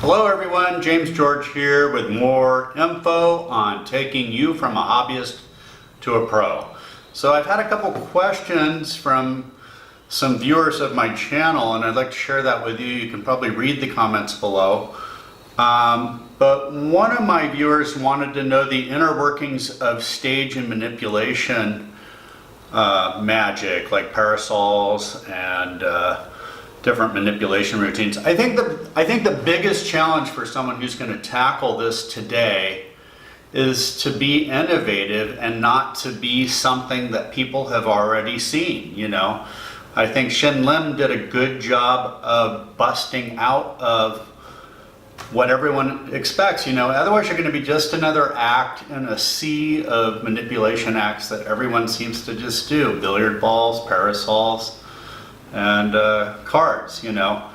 Hello everyone, James George here with more info on taking you from a hobbyist to a pro. So I've had a couple questions from some viewers of my channel and I'd like to share that with you. You can probably read the comments below. But one of my viewers wanted to know the inner workings of stage and manipulation magic, like parasols and different manipulation routines. I think the biggest challenge for someone who's going to tackle this today is to be innovative and not to be something that people have already seen, you know. I think Shin Lim did a good job of busting out of what everyone expects, you know. Otherwise you're going to be just another act in a sea of manipulation acts that everyone seems to just do. Billiard balls, parasols, and cards, you know.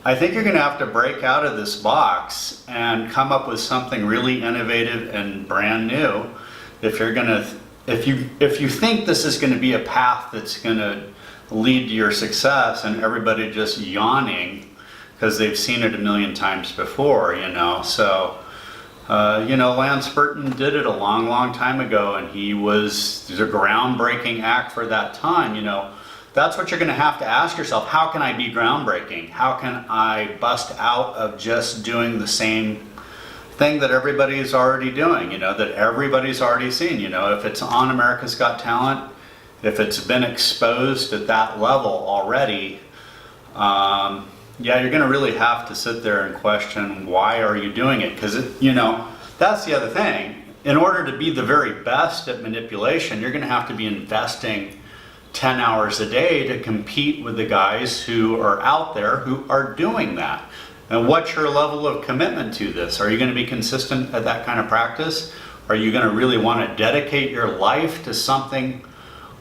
I think you're going to have to break out of this box and come up with something really innovative and brand new if you're going to, if you think this is going to be a path that's going to lead to your success and everybody just yawning because they've seen it a million times before, you know. So you know, Lance Burton did it a long time ago and he was a groundbreaking act for that time, you know. That's what you're going to have to ask yourself. How can I be groundbreaking? How can I bust out of just doing the same thing that everybody's already doing, you know, that everybody's already seen? You know, if it's on America's Got Talent, if it's been exposed at that level already, yeah, you're going to really have to sit there and question, why are you doing it? Because, you know, that's the other thing. In order to be the very best at manipulation, you're going to have to be investing 10 hours a day to compete with the guys who are out there who are doing that. And what's your level of commitment to this? Are you going to be consistent at that kind of practice? Are you going to really want to dedicate your life to something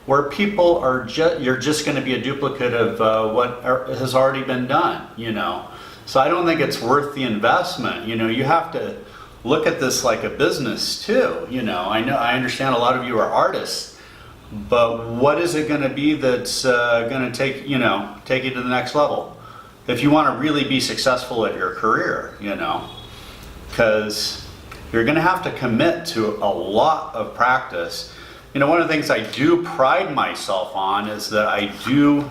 where people are you're just going to be a duplicate of what has already been done, you know? So I don't think it's worth the investment. You know, you have to look at this like a business too. You know, I understand a lot of you are artists, but what is it going to be that's going to take you to the next level if you want to really be successful at your career, you know? Because you're going to have to commit to a lot of practice. You know, one of the things I do pride myself on is that I do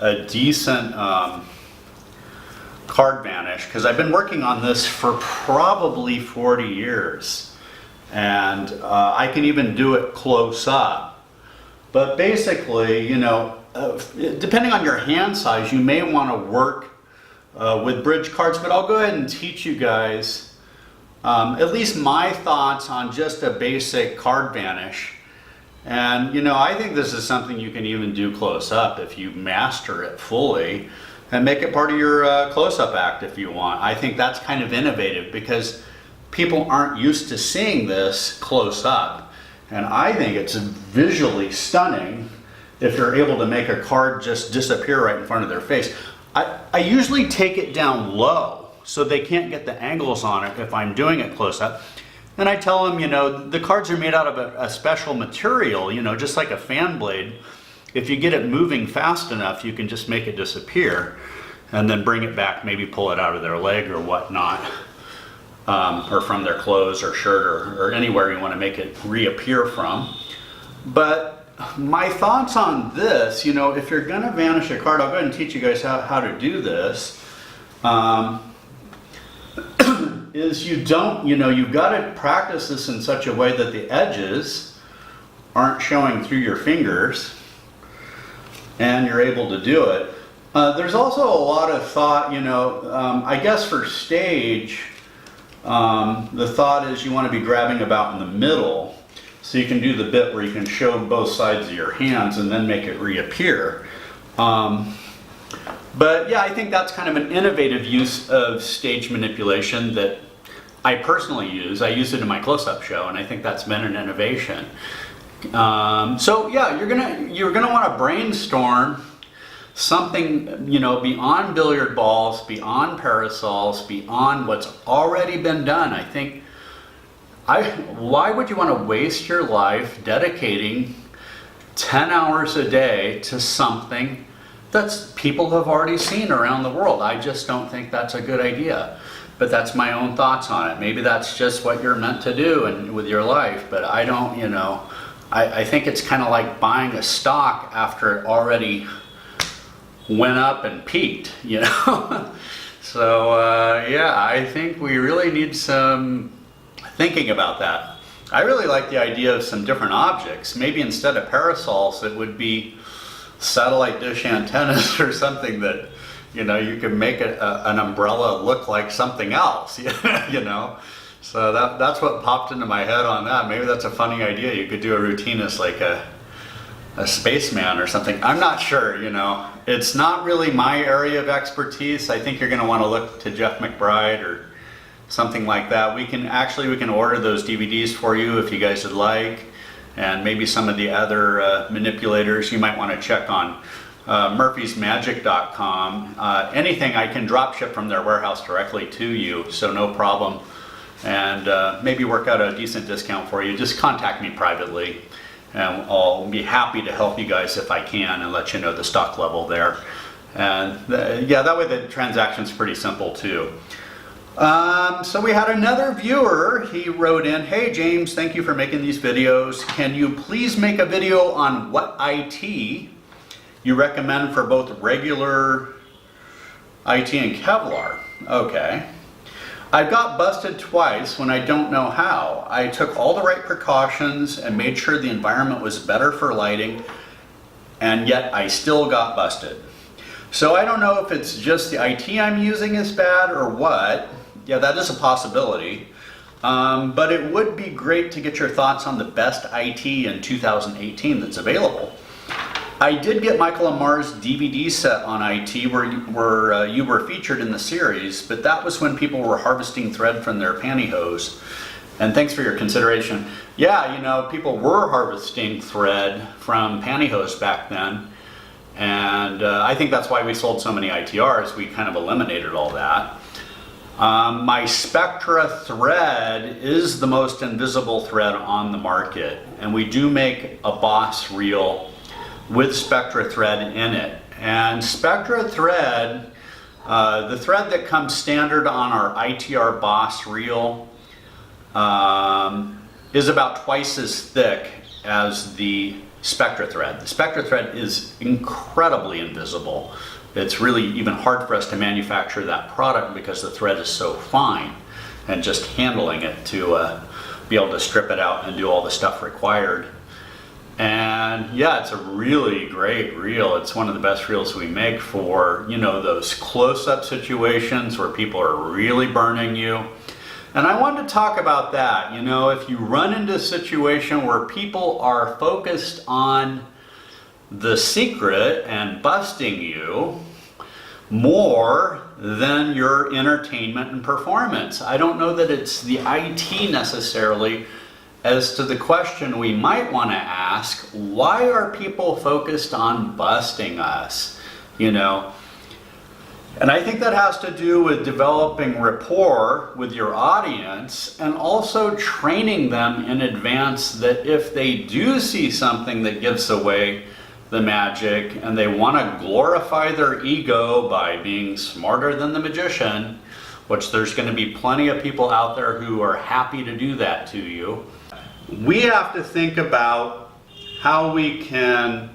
a decent card vanish, because I've been working on this for probably 40 years and I can even do it close up. But basically, you know, depending on your hand size, you may want to work with bridge cards, but I'll go ahead and teach you guys at least my thoughts on just a basic card vanish. And, you know, I think this is something you can even do close up if you master it fully and make it part of your close-up act if you want. I think that's kind of innovative because people aren't used to seeing this close up. And I think it's visually stunning if you're able to make a card just disappear right in front of their face. I usually take it down low so they can't get the angles on it if I'm doing it close up. And I tell them, you know, the cards are made out of a special material, you know, just like a fan blade. If you get it moving fast enough, you can just make it disappear and then bring it back, maybe pull it out of their leg or whatnot. Or from their clothes or shirt or anywhere you want to make it reappear from. But my thoughts on this, you know, if you're going to vanish a card, I'll go ahead and teach you guys how to do this. Is you don't, you know, you've got to practice this in such a way that the edges aren't showing through your fingers and you're able to do it. There's also a lot of thought, you know, I guess for stage, the thought is you want to be grabbing about in the middle so you can do the bit where you can show both sides of your hands and then make it reappear. But yeah, I think that's kind of an innovative use of stage manipulation that I personally use. I use it in my close-up show and I think that's been an innovation. So yeah, you're gonna want to brainstorm something, you know, beyond billiard balls, beyond parasols, beyond what's already been done. I think, why would you want to waste your life dedicating 10 hours a day to something that people have already seen around the world? I just don't think that's a good idea. but that's my own thoughts on it. Maybe that's just what you're meant to do and with your life, but I don't, you know, I think it's kind of like buying a stock after it already went up and peaked, you know. So yeah, I think we really need some thinking about that. I really like the idea of some different objects. Maybe instead of parasols, it would be satellite dish antennas or something that, you know, you can make an umbrella look like something else, you know. So that's what popped into my head on that. Maybe that's a funny idea. You could do a routine as like a spaceman or something. I'm not sure, you know. It's not really my area of expertise. I think you're going to want to look to Jeff McBride or something like that. We can order those DVDs for you if you guys would like, and maybe some of the other manipulators you might want to check on murphysmagic.com. Anything I can drop ship from their warehouse directly to you, so no problem, and maybe work out a decent discount for you. Just contact me privately, and I'll be happy to help you guys if I can and let you know the stock level there. And yeah, that way the transaction's pretty simple too. So we had another viewer. He wrote in, "Hey James, thank you for making these videos. Can you please make a video on what IT you recommend for both regular IT and Kevlar?" Okay. "I got busted twice when I don't know how. I took all the right precautions and made sure the environment was better for lighting, and yet I still got busted. So I don't know if it's just the IT I'm using is bad or what." Yeah, that is a possibility. But it would be great to get your thoughts on the best IT in 2018 that's available. I did get Michael Amar's DVD set on IT where you were featured in the series, but that was when people were harvesting thread from their pantyhose. And thanks for your consideration. Yeah, you know, people were harvesting thread from pantyhose back then. And I think that's why we sold so many ITRs. We kind of eliminated all that. My Spectra thread is the most invisible thread on the market. And we do make a Boss reel with Spectra thread in it. And Spectra thread, the thread that comes standard on our ITR Boss reel, is about twice as thick as the Spectra thread. The Spectra thread is incredibly invisible. It's really even hard for us to manufacture that product because the thread is so fine, and just handling it to be able to strip it out and do all the stuff required. And yeah, it's a really great reel. It's one of the best reels we make for, you know, those close-up situations where people are really burning you. And I wanted to talk about that. You know, if you run into a situation where people are focused on the secret and busting you more than your entertainment and performance. I don't know that it's the IT necessarily. As to the question we might want to ask, why are people focused on busting us? You know, and I think that has to do with developing rapport with your audience and also training them in advance that if they do see something that gives away the magic and they want to glorify their ego by being smarter than the magician, which there's going to be plenty of people out there who are happy to do that to you, we have to think about how we can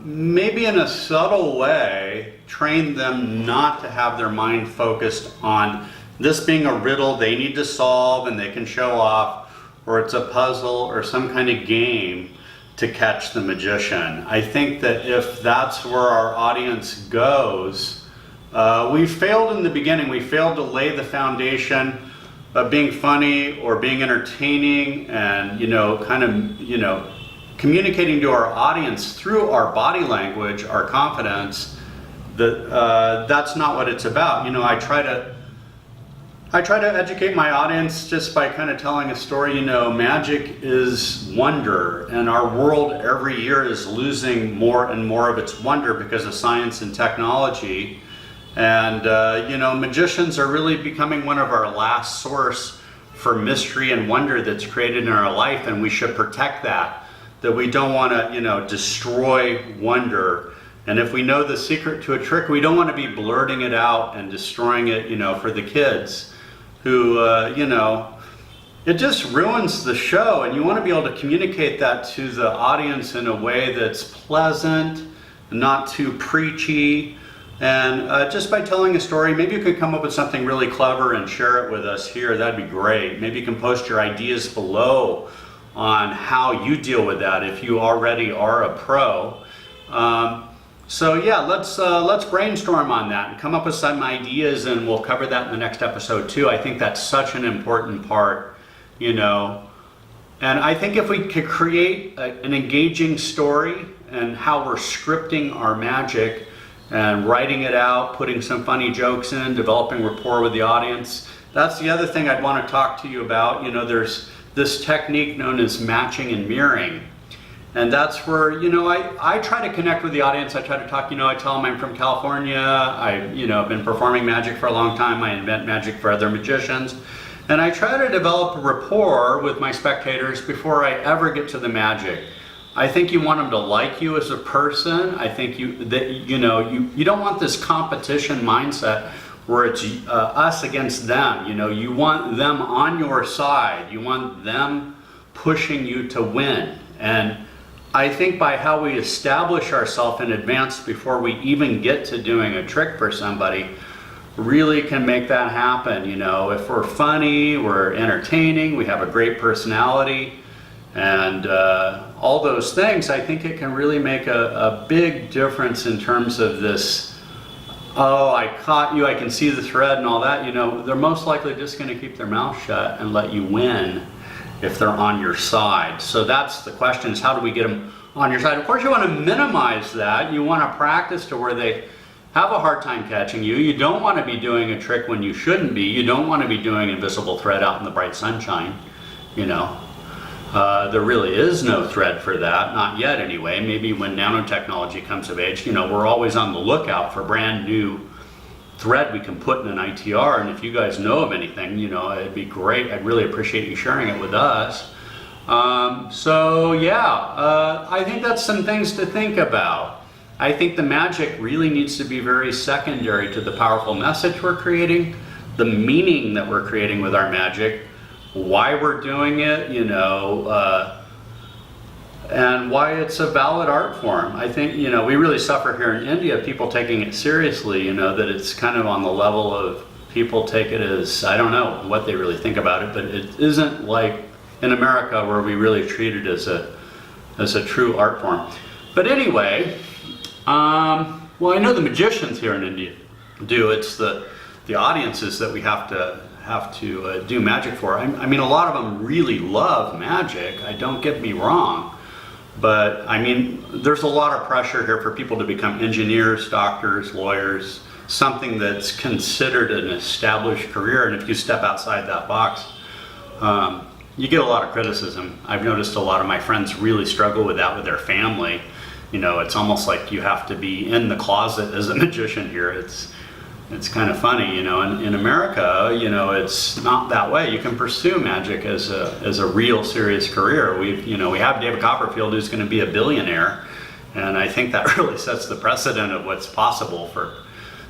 maybe in a subtle way train them not to have their mind focused on this being a riddle they need to solve and they can show off, or it's a puzzle or some kind of game to catch the magician. I think that if that's where our audience goes, we failed in the beginning. We failed to lay the foundation of being funny or being entertaining and, you know, kind of, you know, communicating to our audience through our body language, our confidence, that that's not what it's about. You know, I try to educate my audience just by kind of telling a story. You know, magic is wonder, and our world every year is losing more and more of its wonder because of science and technology. And, you know, magicians are really becoming one of our last source for mystery and wonder that's created in our life, and we should protect that. That we don't want to, you know, destroy wonder And if we know the secret to a trick, we don't want to be blurting it out and destroying it, for the kids who, it just ruins the show. And you want to be able to communicate that to the audience in a way that's pleasant, not too preachy. And just by telling a story, maybe you could come up with something really clever and share it with us here. That'd be great. Maybe you can post your ideas below on how you deal with that if you already are a pro. So yeah, let's brainstorm on that and come up with some ideas, and we'll cover that in the next episode too. I think that's such an important part, And I think if we could create an engaging story and how we're scripting our magic and writing it out, putting some funny jokes in, developing rapport with the audience, that's the other thing I'd want to talk to you about. There's this technique known as matching and mirroring. And that's where, I try to connect with the audience. I try to talk, I tell them I'm from California. I've been performing magic for a long time. I invent magic for other magicians. And I try to develop a rapport with my spectators before I ever get to the magic. I think you want them to like you as a person. I think you don't want this competition mindset where it's us against them. You want them on your side. You want them pushing you to win. And I think by how we establish ourselves in advance before we even get to doing a trick for somebody really can make that happen. If we're funny, we're entertaining, we have a great personality, and all those things, I think it can really make a big difference in terms of this, oh, I caught you, I can see the thread and all that. They're most likely just going to keep their mouth shut and let you win if they're on your side. So that's the question, is how do we get them on your side? Of course, you want to minimize that. You want to practice to where they have a hard time catching you. You don't want to be doing a trick when you shouldn't be. You don't want to be doing invisible thread out in the bright sunshine. There really is no thread for that, not yet anyway. Maybe when nanotechnology comes of age, we're always on the lookout for brand new thread we can put in an ITR, and if you guys know of anything, it'd be great. I'd really appreciate you sharing it with us. I think that's some things to think about. I think the magic really needs to be very secondary to the powerful message we're creating, the meaning that we're creating with our magic, why we're doing it, and why it's a valid art form. I think, we really suffer here in India, people taking it seriously, that it's kind of on the level of people take it as, I don't know what they really think about it, but it isn't like in America where we really treat it as a true art form. But anyway, well, I know the magicians here in India do. It's the audiences that we have to do magic for. I mean, a lot of them really love magic. Don't get me wrong. But I mean, there's a lot of pressure here for people to become engineers, doctors, lawyers, something that's considered an established career. And if you step outside that box, you get a lot of criticism. I've noticed a lot of my friends really struggle with that with their family. It's almost like you have to be in the closet as a magician here. It's kind of funny, in America, it's not that way. You can pursue magic as a real serious career. We have David Copperfield, who's going to be a billionaire, and I think that really sets the precedent of what's possible for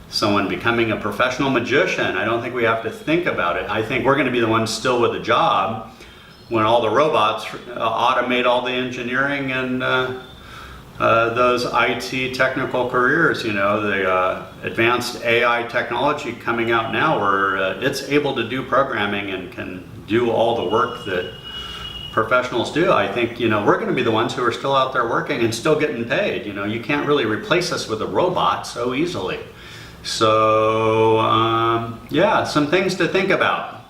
someone becoming a professional magician. I don't think we have to think about it. I think we're going to be the ones still with a job when all the robots automate all the engineering and those IT technical careers, the advanced AI technology coming out now where it's able to do programming and can do all the work that professionals do. I think, we're going to be the ones who are still out there working and still getting paid. You can't really replace us with a robot so easily. So, some things to think about.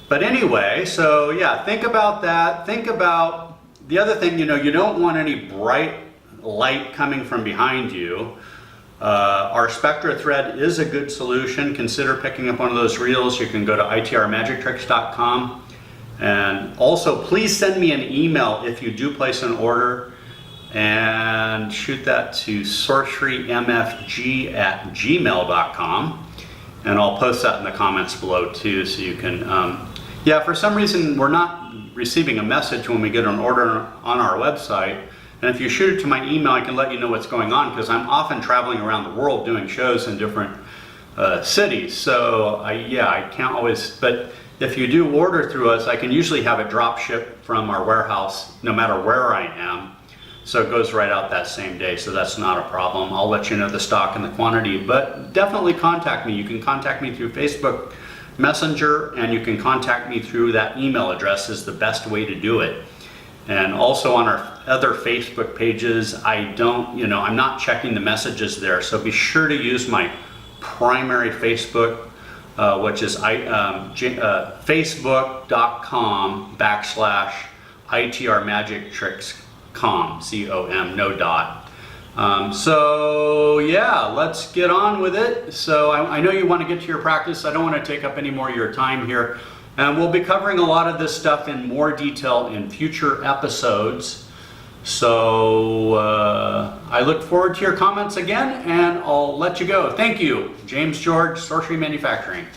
But anyway, think about that. Think about the other thing, you don't want any bright light coming from behind you. Our Spectra thread is a good solution. Consider picking up one of those reels. You can go to itrmagictricks.com. And also, please send me an email if you do place an order, and shoot that to sorcerymfg@gmail.com. And I'll post that in the comments below too, so you can, for some reason we're not receiving a message when we get an order on our website. And if you shoot it to my email, I can let you know what's going on, because I'm often traveling around the world doing shows in different cities. So I can't always, but if you do order through us, I can usually have it drop shipped from our warehouse no matter where I am. So it goes right out that same day, so that's not a problem. I'll let you know the stock and the quantity, but definitely contact me. You can contact me through Facebook Messenger, and you can contact me through that email address is the best way to do it. And also on our other Facebook pages, I'm not checking the messages there, so be sure to use my primary Facebook, which is facebook.com/ITRMagicTricks.com, C-O-M, no dot. So yeah, let's get on with it. So I know you want to get to your practice. I don't want to take up any more of your time here. And we'll be covering a lot of this stuff in more detail in future episodes. So I look forward to your comments again, and I'll let you go. Thank you. James George, Sorcery Manufacturing.